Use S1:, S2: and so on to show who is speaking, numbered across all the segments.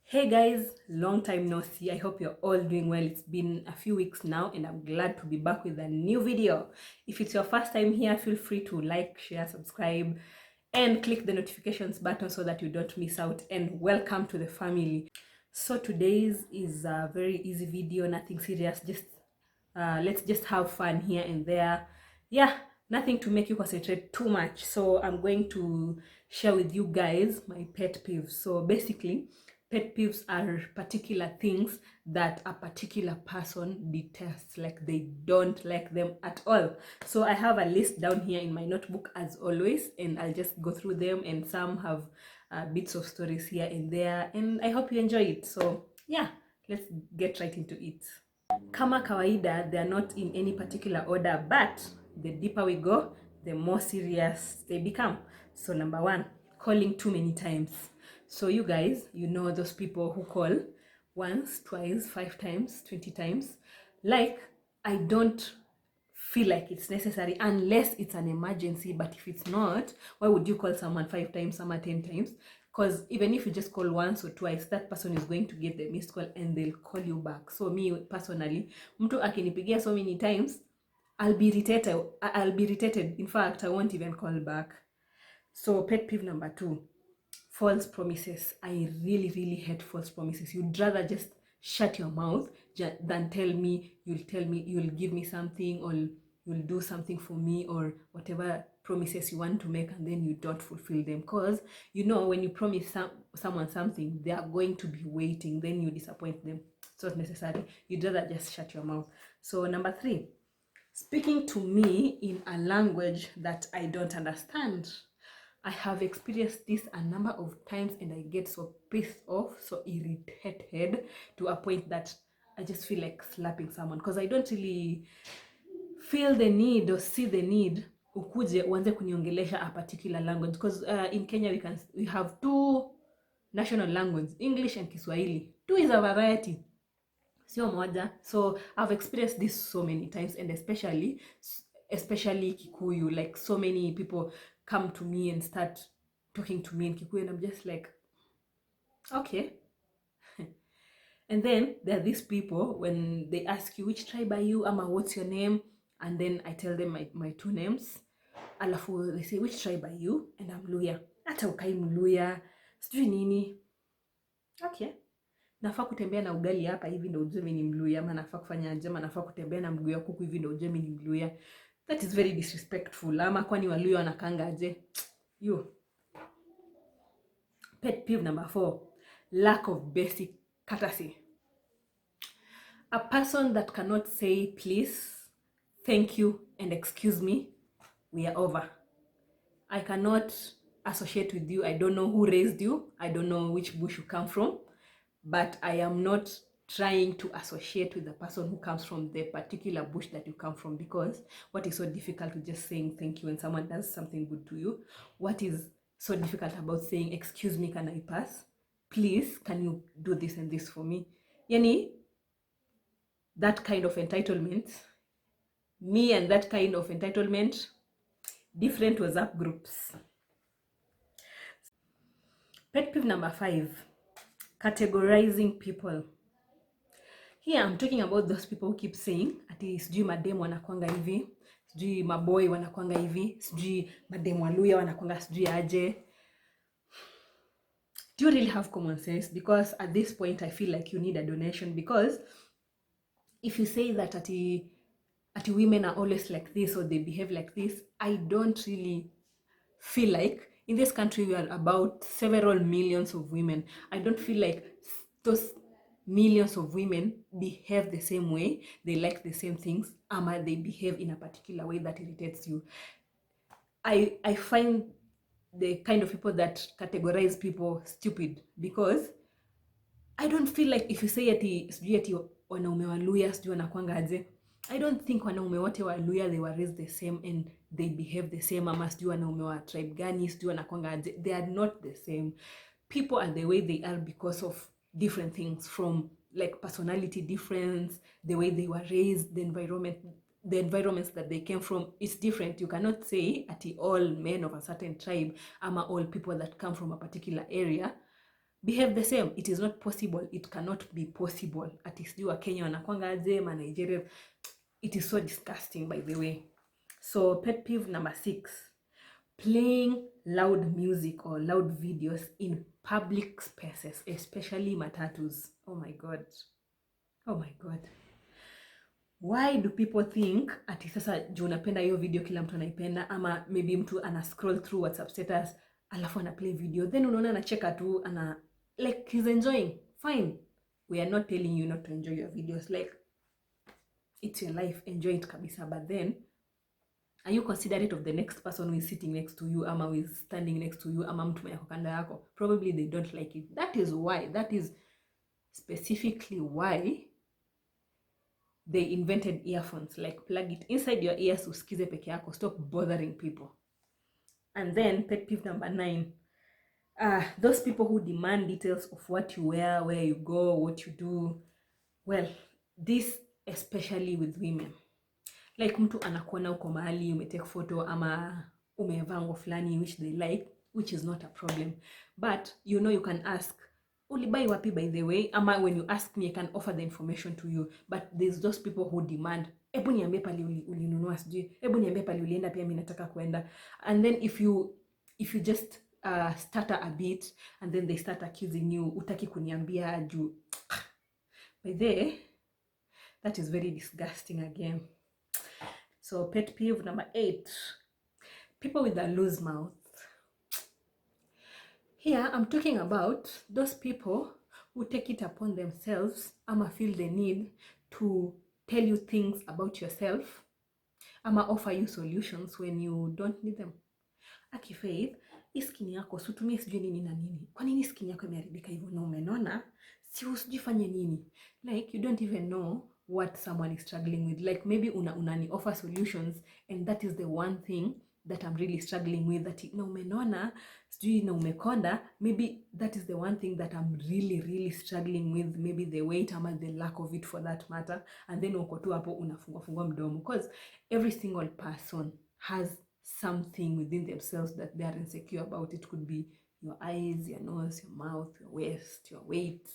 S1: Hey guys, long time no see. I hope you're all doing well. It's been a few weeks now and I'm glad to be back with a new video. If it's your first time here, feel free to like, share, subscribe and click the notifications button so that you don't miss out, and welcome to the family. So today's is a very easy video, nothing serious, just let's just have fun here and there. Yeah, nothing to make you concentrate too much. So I'm going to share with you guys my pet peeves. So basically, pet peeves are particular things that a particular person detests, like they don't like them at all. So I have a list down here in my notebook as always, and I'll just go through them, and some have bits of stories here and there, and I hope you enjoy it. So yeah, let's get right into it. Kama kawaida, they are not in any particular order, but the deeper we go, the more serious they become. So number one, calling too many times. So you guys, you know those people who call once, twice, 5 times, 20 times. Like, I don't feel like it's necessary unless it's an emergency, but if it's not, why would you call someone 5 times, someone 10 times? Because even if you just call once or twice, that person is going to get the missed call and they'll call you back. So me personally, mtu akinipigia so many times, I'll be irritated. In fact, I won't even call back. So pet peeve number 2, false promises. I really hate false promises. You'd rather just shut your mouth than tell me you'll give me something, or you'll do something for me, or whatever promises you want to make, and then you don't fulfill them. Because you know, when you promise someone something, they are going to be waiting, then you disappoint them. It's not necessary. You'd rather just shut your mouth. So number 3, speaking to me in a language that I don't understand. I have experienced this a number of times and I get so pissed off, so irritated, to a point that I just feel like slapping someone, because I don't really feel the need or see the need ukuje uanze kuniongelesha a particular language, because in Kenya we have 2 national languages, English and Kiswahili. 2 is a variety, sio moja. So I've experienced this so many times, and especially Kikuyu. Like, so many people come to me and start talking to me in Kikuyu, and I'm just like, okay. And then there are these people, when they ask you which tribe are you, ama what's your name, and then I tell them my 2 names, alafu they say which tribe are you, and I'm Luya. Hata ukai Mluya, sijui nini. Okay, nafaa kutembea na ugali hapa hivi ndo ujue mimi ni Mluya, ama nafaa kufanya aje, ama nafaa kutembea na mguu ya kuku hivi ndo ujue mimi ni Mluya? That is very disrespectful. Ama kwani Waluya wanakanga aje? You. Pet peeve number 4, lack of basic courtesy. A person that cannot say please, thank you, and excuse me, we are over. I cannot associate with you. I don't know who raised you. I don't know which bush you come from, but I am not trying to associate with the person who comes from the particular bush that you come from, because what is so difficult with just saying thank you when someone does something good to you? What is so difficult about saying, excuse me, can I pass? Please, can you do this and this for me? Yani, that kind of entitlement, me and that kind of entitlement, different WhatsApp groups. Pet peeve number 5, categorizing people. Here I'm talking about those people who keep saying ati sijui mademu wanakwanga hivi, sijui maboy wanakwanga hivi, sijui mademu Waluya wanakwanga sijui aje. Do you really have common sense? Because at this point I feel like you need a donation, because if you say that ati women are always like this or they behave like this, I don't really feel like, in this country we are about several millions of women. I don't feel like those millions of women behave the same way, they like the same things, ama they behave in a particular way that irritates you. I find the kind of people that categorize people stupid, because I don't feel like if you say ati wanaume wa Luya sijui wanakwanga aje, I don't think wanaume wote wa Luya they were raised the same and they behave the same, ama sijui wanaume wa tribe gani sijui wanakwanga aje. They are not the same. People are the way they are because of different things, from like personality difference, the way they were raised, the environments that they came from is different. You cannot say ati all men of a certain tribe, ama all people that come from a particular area behave the same. It is not possible, it cannot be possible. Ati sijui wa Kenya wanakwanga aje, ma Nigeria. It is so disgusting, by the way. So pet peeve number 6, playing loud music or loud videos in public spaces, especially matatus. Oh my god, oh my god. Why do people think ati sasa juu unapenda hiyo video kila mtu anaipenda, ama maybe mtu ana scroll through WhatsApp status alafu ana play video, then unaona anacheka tu, ana like he's enjoying. Fine, we are not telling you not to enjoy your videos, like it's your life, enjoy it kabisa, but then are you considerate of the next person who is sitting next to you, ama who is standing next to you, ama mtu mwenye kando yako? Probably they don't like it. That is specifically why they invented earphones. Like, plug it inside your ears, usikize peke yako, stop bothering people. And then pet peeve number 9, those people who demand details of what you wear, where you go, what you do. Well, this especially with women. Like, mtu anakuona uko mahali umetake photo ama umevaa nguo fulani which they like, which is not a problem, but you know you can ask, ulibai wapi by the way? Ama when you ask me, I can offer the information to you. But there's those people who demand, ebu niambie pali ulinunua sijui, ebu niambie pali ulienda pia mimi nataka kuenda. And then if you just stutter a bit, and then they start accusing you, utaki kuniambia juu. By the way, that is very disgusting again. So pet peeve number 8, people with a loose mouth. Here I'm talking about those people who take it upon themselves ama feel the need to tell you things about yourself ama offer you solutions when you don't need them. Aki Faith, skin yako sutumie sijui nini na nini. Kwa nini skin yako imeharibika hivyo na umenona? Si usijifanye nini? Like, you don't even know what someone is struggling with. Like, maybe unani offer solutions, and that is the one thing that I'm really struggling with, that na umenona sijui na umekonda. Maybe that is the one thing that I'm really struggling with, maybe the weight ama the lack of it for that matter. And then uko tu hapo unafungua mdomo, because every single person has something within themselves that they are insecure about. It could be your eyes, your nose, your mouth, your waist, your weight,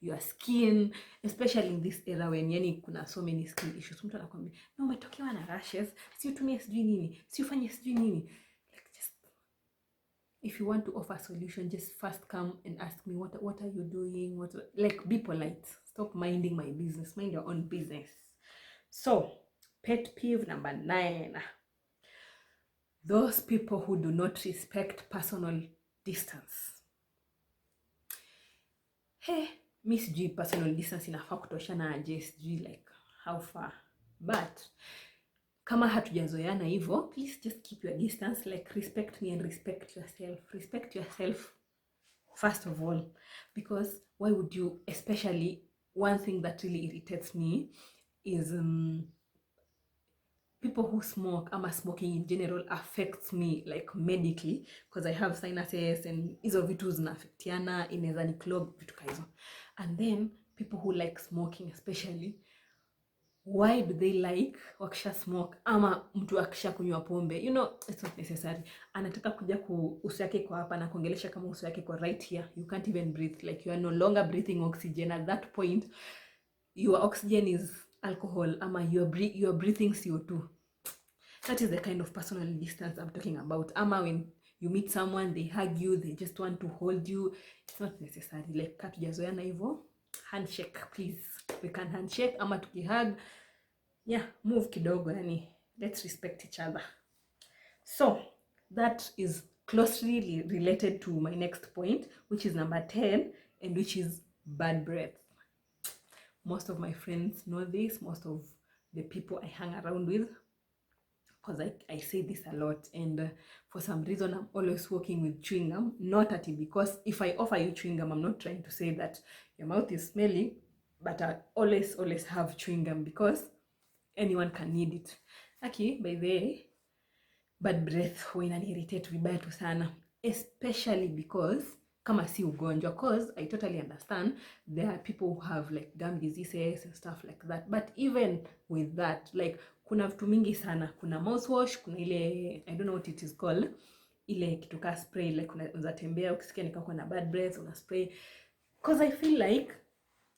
S1: your skin, especially in this era when yani kuna so many skin issues. Mtu anakuambia, "No, umetokewa na rashes, si utumie sijui nini, si ufanye sijui nini." Like, just if you want to offer a solution, just first come and ask me, what are you doing? Like, be polite. Stop minding my business. Mind your own business. So, pet peeve number 9. Those people who do not respect personal distance. Hey, mi sijui personal distance inafaa kutoshana aje, sijui like how far. But kama hatujazoeana hivyo, please just keep your distance. Like, respect me and respect yourself. Respect yourself first of all, because why would you, especially one thing that really irritates me is people who smoke, ama smoking in general affects me like medically, because I have sinuses and hizo vitu zinaafektiana, inaweza ni clog vitu kaizo. And then people who like smoking especially, why do they like wakisha smoke ama mtu akisha kunywa pombe? You know, it's not necessary. Anataka kuja uso yake kwa hapa na kuongelesha kama uso yake kwa right here, you can't even breathe, like you are no longer breathing oxygen. At that point your oxygen is alcohol, ama you are breathing CO2. That is the kind of personal distance I'm talking about. Ama when you meet someone, they hug you, they just want to hold you, it's not necessary. Like, katujazoeana hivyo, handshake please. We can handshake ama tukihug, yeah, move kidogo, yani let's respect each other. So that is closely related to my next point, which is number 10, and which is bad breath. Most of my friends know this, most of the people I hang around with, because I say this a lot, and for some reason I'm always working with chewing gum. Not at it, because if I offer you chewing gum, I'm not trying to say that your mouth is smelly, but I always have chewing gum, because anyone can need it. Okay, by the way, bad breath huwa inaniirritate vibaya tu sana, especially because kama si ugonjwa, because I totally understand there are people who have like gum diseases and stuff like that, but even with that, like kuna vitu mingi sana, kuna mouthwash, kuna ile I don't know what it is called, ile kitu ka spray, like unaweza tembea ukisikia nikako na bad breath una spray, because I feel like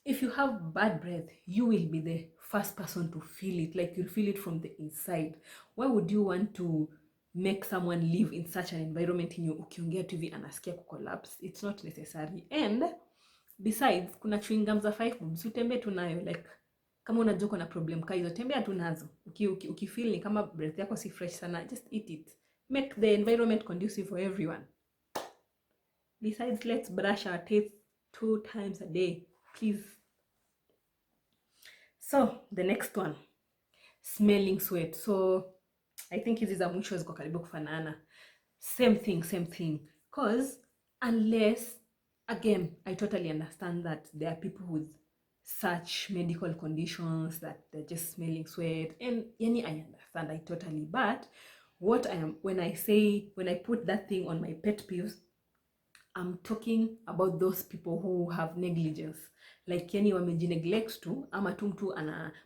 S1: if you have bad breath, you will be the first person to feel it, like you'll feel it from the inside. Why would you want to make someone live in such an environment in ukiongea tu hivi anasikia kucollapse? It's not necessary. And besides, kuna chewing gum za 5 bob, utembee tu nayo, like kama unajua kuna problem ka hizo, tembea tu nazo. Ukifeel ni kama breath yako si fresh sana, just eat it. Make the environment conducive for everyone. Besides, let's brush our teeth 2 times a day, please. So the next one, smelling sweat. So I think hizi za mwisho ziko karibu kufanana. Same thing, cause unless, again, I totally understand that there are people with such medical conditions that they're just smelling sweat, and yani I understand, I totally, but what I am, when I put that thing on my pet peeves, I'm talking about those people who have negligence, like yani wamejineglect tu, ama tu mtu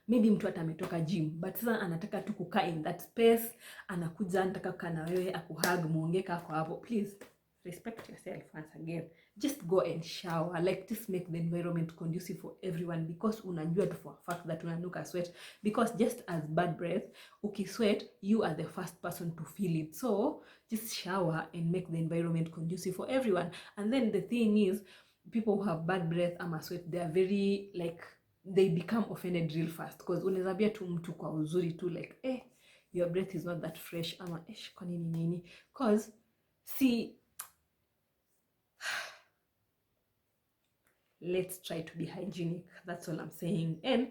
S1: maybe mtu hata ametoka gym but sasa anataka tu kukaa in that space, anakuja anataka kukaa na wewe akuhug muongeka kwa hapo. Please respect yourself once again, just go and shower, like just make the environment conducive for everyone, because unajua tu for a fact that unanuka sweat, because just as bad breath, ukisweat you are the first person to feel it. So just shower and make the environment conducive for everyone. And then the thing is, people who have bad breath ama sweat, they are very like, they become offended real fast, because unaweza bia tu mtu kwa uzuri tu like your breath is not that fresh ama kwa nini, because see, let's try to be hygienic, that's all I'm saying. And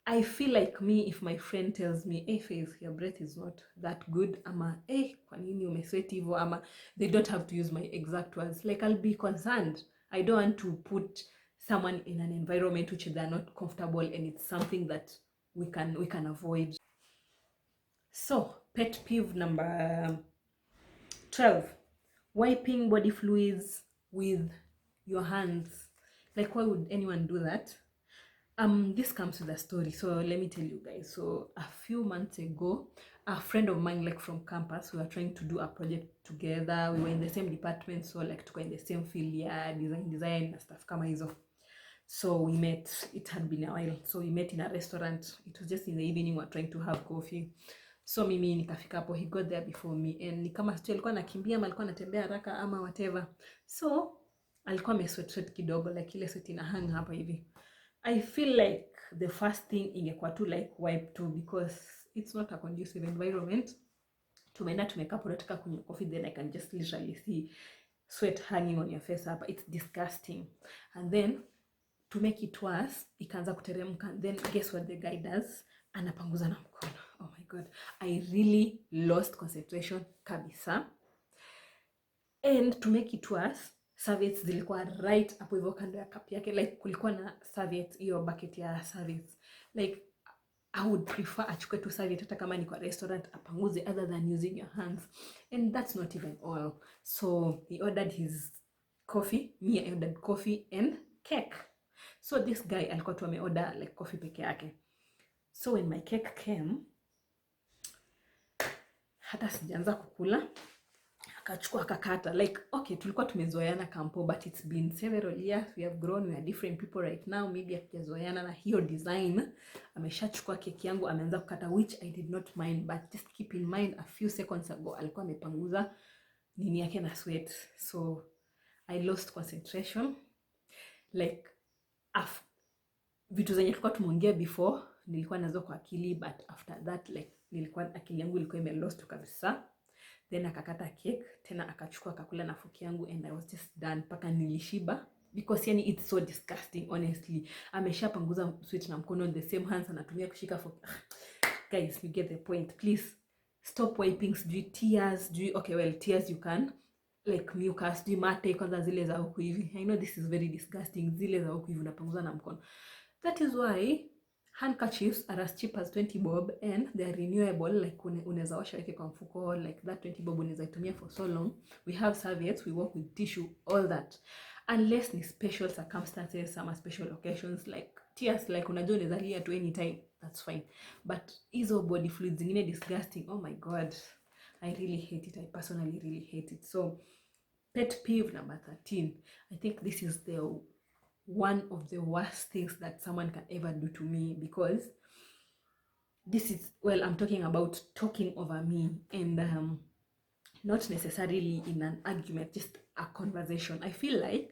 S1: I feel like me, if my friend tells me, hey Faith, your breath is not that good, ama kwa nini umesweat hivyo, ama they don't have to use my exact words, like I'll be concerned. I don't want to put someone in an environment which they're not comfortable, and it's something that we can avoid. So pet peeve number 12, wiping body fluids with your hands. Like, why would anyone do that? This comes with a story, so let me tell you guys. So a few months ago, a friend of mine, like from campus, we were trying to do a project together. We were in the same department, so like to go in the same field, yeah, design and stuff kama hizo. So we met, it had been a while, so we met in a restaurant. It was just in the evening, we were trying to have coffee. So mimi nikafika hapo, he got there before me, and ni kama sio alikuwa anakimbia ama alikuwa anatembea haraka ama whatever. So alikuwa amesweat kidogo, like ile sweat ina hang hapa hivi. I feel like the first thing ingekuwa tu like wipe too, because it's not a conducive environment. Tumeenda tumekaa hapo nataka kunywa coffee, then I can just literally see sweat hanging on your face hapa. It's disgusting. And then to make it worse, ikaanza kuteremka. Then guess what the guy does? Anapanguza na mkono. Oh my god, I really lost concentration kabisa. And to make it worse, serviettes zilikuwa right hapo hivyo kando ya cup yake, like kulikuwa na serviettes, hiyo bucket ya serviettes. Like I would prefer achukue tu serviette hata kama ni kwa restaurant apanguze, other than using your hands. And that's not even all. So he ordered his coffee, me I ordered coffee and cake. So this guy alikuwa tu ameorder like coffee peke yake. So when my cake came, hata sijaanza kukula, akachukua akakata. Like, okay, tulikuwa tumezoeana kampo, but it's been several years, we have grown, we are different people right now, maybe hatujazoeana na hiyo design. Ameshachukua keki yangu ameanza kukata, which I did not mind, but just keep in mind a few seconds ago alikuwa amepanguza nini yake na sweat. So I lost concentration. Like vitu zenye tulikuwa tumeongea before nilikuwa nazo kwa akili, but after that like nilikuwa akili yangu ilikuwa lost kabisa. Then akakata cake, tena akachukua akakula na fork yangu, and I was just done paka nilishiba, because yani it's so disgusting honestly. Ameshapanguza sweat na mkono on the same hands, anatumia kushika fork. Guys, you get the point. Please stop wiping tears. Okay, well, tears you can, like mucus, mate kwanza zile za huku hivi. I know this is very disgusting, zile za huku hivi unapanguza na mkono. That is why handkerchiefs are as cheap as 20 bob, and they are renewable. Like unaweza washa weke kwa mfuko, like that 20 bob unaweza itumia for so long. We have serviettes, we work with tissue, all that. Unless ni special circumstances, some special occasions, like tears, like unajua unaweza lia to any time, that's fine. But hizo body fluids zingine disgusting, oh my god. I really hate it. I personally really hate it. So pet peeve number 13. I think this is the one of the worst things that someone can ever do to me, because this is, well, I'm talking about talking over me, and not necessarily in an argument, just a conversation. I feel like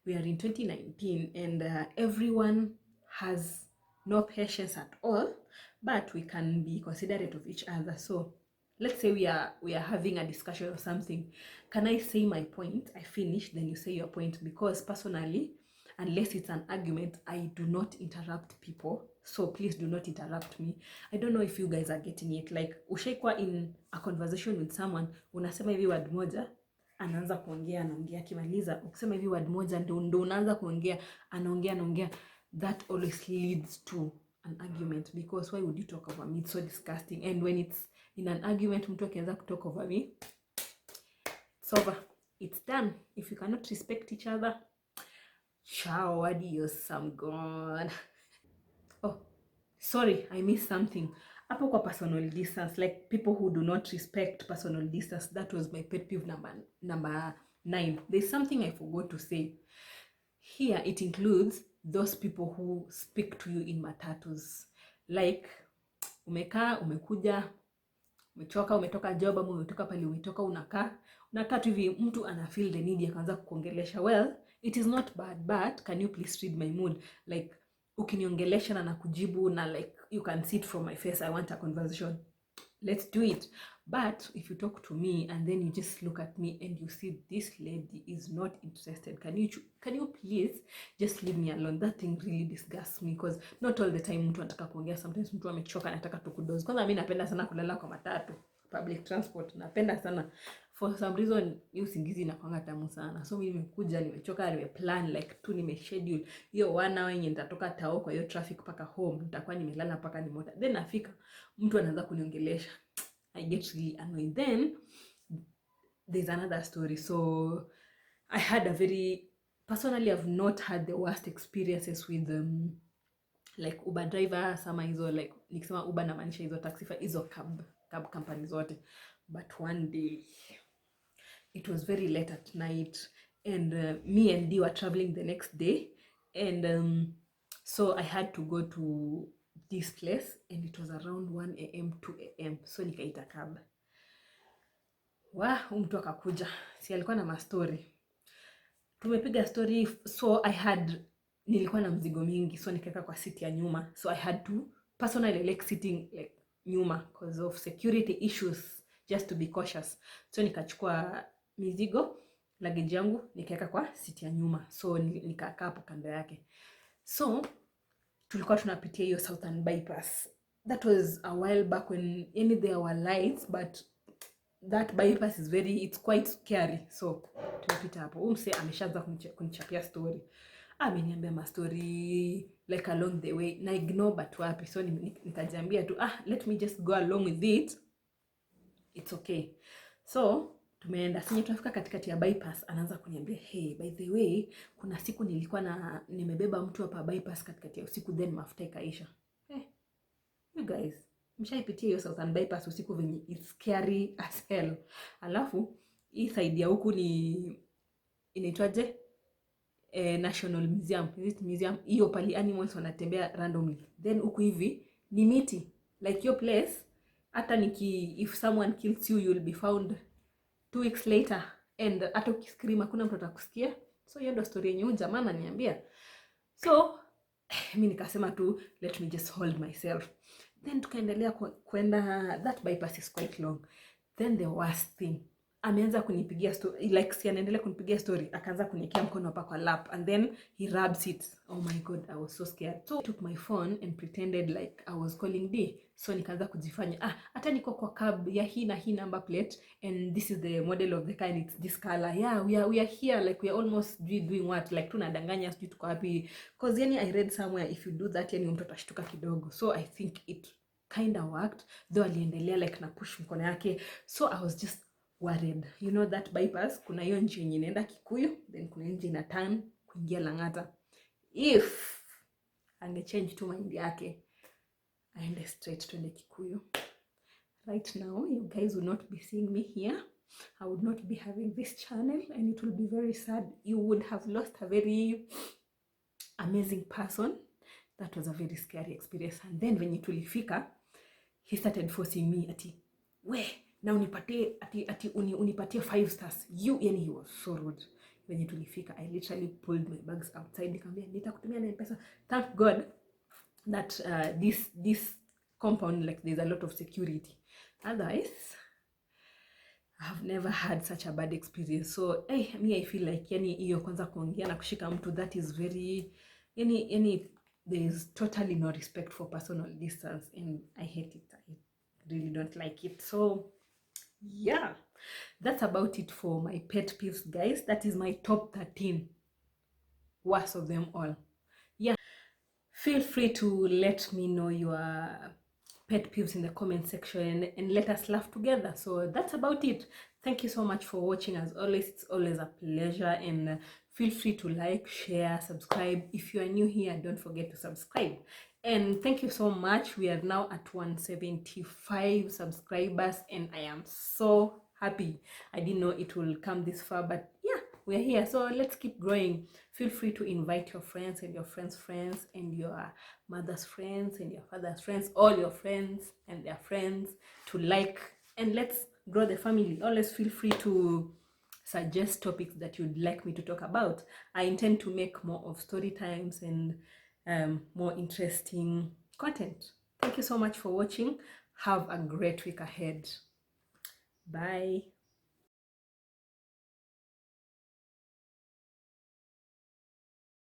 S1: we are in 2019 and everyone has no patience at all, but we can be considerate of each other. So let's say we are having a discussion or something. Can I say my point? I finish, then you say your point, because personally, unless it's an argument, I do not interrupt people. So please do not interrupt me. I don't know if you guys are getting it. Like, ushaikuwa in a conversation with someone, unasema hivi word moja, anaanza kuongea, anaongea, akimaliza ukisema hivi word moja ndo unaanza kuongea, anaongea. That always leads to an argument, because why would you talk over me? It's so disgusting. And when it's in an argument, mtu akianza kutalk over me, it's over, it's done. If you cannot respect each other, ciao, adios, I'm gone. Oh, sorry, I missed something. Hapo kwa personal distance, like people who do not respect personal distance, that was my pet peeve number 9. There's something I forgot to say. Here it includes those people who speak to you in matatus. Like, umekaa, umekuja, umechoka, umetoka job ama umetoka pale umetoka, unakaa tu hivi, mtu ana feel the need akaanza kukuongelesha. Well, it is not bad, but can you please read my mood? Like, ukiniongelesha na nakujibu na like you can see it from my face, I want a conversation, let's do it. But if you talk to me and then you just look at me and you see this lady is not interested, can you please just leave me alone? That thing really disgusts me, because not all the time mtu anataka kuongea. Sometimes mtu amechoka anataka tu kudoze. Kwanza mimi napenda sana kulala kwa matatu, public transport, napenda sana. For some reason hiyo usingizi inakuanga tamu sana. So mimi nimekuja, nimechoka, nimeplan like tu, nimeschedule hiyo 1 hour yenye nitatoka tao kwa hiyo traffic paka home, nitakuwa nimelala paka nimota. Then nafika, mtu anaanza kuniongelesha. I get really annoyed. Then there's another story. So I had a very, personally I've not had the worst experiences with like Uber driver, sama hizo, like nikisema Uber namaanisha hizo taxify, hizo cab company zote. But one day it was very late at night, and me and Dee were traveling the next day, and so I had to go to this place, and it was around 1 a.m. 2 a.m. So nikaita cab. Mtu akakuja, si alikuwa na mastori, tumepiga story. So nilikuwa na mzigo mingi, so nikaeka kwa seat ya nyuma. So I had to personally like sitting like nyuma because of security issues, just to be cautious. So nikachukua mizigo, luggage yangu, nikaeka kwa seat ya nyuma. So nikakaa hapo kando yake. So tulikuwa tunapitia hiyo Southern Bypass. That was a while back when there were lights, but that bypass is it's quite scary. So tumepita hapo. Umse ameshaanza kunichapia story. Ameniambia ma story like along the way, na ignore but wapi. So nikajiambia tu let me just go along with it, it's okay. So tumeenda, sinye tunafika katikati ya bypass, anaanza kuniambia, hey, by the way, kuna siku nilikuwa nimebeba mtu hapa bypass katikati ya usiku, then mafuta ikaisha. You guys, mshaipitia hiyo Southern Bypass usiku venye it's scary as hell. Alafu hii side ya huku ni inaitwaje, National Museum, hiyo pali animals wanatembea randomly. Then huku hivi ni miti, like your place, hata if someone kills you, you'll be found 2 weeks later, and hata ukiscream hakuna mtu atakusikia. So hiyo ndo story yenye jamaa ananiambia. So mimi nikasema tu, let me just hold myself. Then tukaendelea kwenda, that bypass is quite long. Then the worst thing, ameanza kunipigia story, like si anaendelea kunipigia story, akaanza kuniwekea mkono hapa kwa lap, and then he rubs it. Oh my god, I was so scared. So I took my phone and pretended like I was calling D. So nikaanza kujifanya hata niko kwa cab ya hii na hii number plate, and this is the model of the car, and it's this color. Yeah, we are here, like we are almost doing what, like tunadanganya sijui tuko happy, cause yani I read somewhere if you do that yani mtu atashtuka kidogo. So I think it kind of worked, though aliendelea like na push mkono yake. So I was just worried. You know that bypass, kuna hiyo njia yenye inaenda Kikuyu, then kuna njia ina turn kuingia Lang'ata. If ange change to mind yake, aende straight to Kikuyu, right now, you guys will not be seeing me here. I would not be having this channel, and it will be very sad. You would have lost a very amazing person. That was a very scary experience. And then when tulifika, he started forcing me ati, we na unipatie unipatie 5 stars. Yani he was so rude. When tulifika, I literally pulled my bags outside. Nikamwambia nitakutumia na M-Pesa. Thank God that this compound, like, there's a lot of security. Otherwise, I've never had such a bad experience. So me, I feel like yani hiyo kwanza kuongea na kushika mtu, that is very yani there is totally no respect for personal distance, and I hate it. I really don't like it. So yeah, that's about it for my pet peeves, guys. That is my top 13 worst of them all. Yeah, feel free to let me know your pet peeves in the comment section, and let us laugh together. So that's about it. Thank you so much for watching. As always, it's always a pleasure, and feel free to like, share, subscribe. If you are new here, don't forget to subscribe. And thank you so much. We are now at 175 subscribers, and I am so happy. I didn't know it will come this far, but yeah, we're here. So let's keep growing. Feel free to invite your friends and your friends' friends and your mother's friends and your father's friends, all your friends and their friends, to like, and let's grow the family. Always feel free to suggest topics that you'd like me to talk about. I intend to make more of story times and more interesting content. Thank you so much for watching. Have a great week ahead. Bye.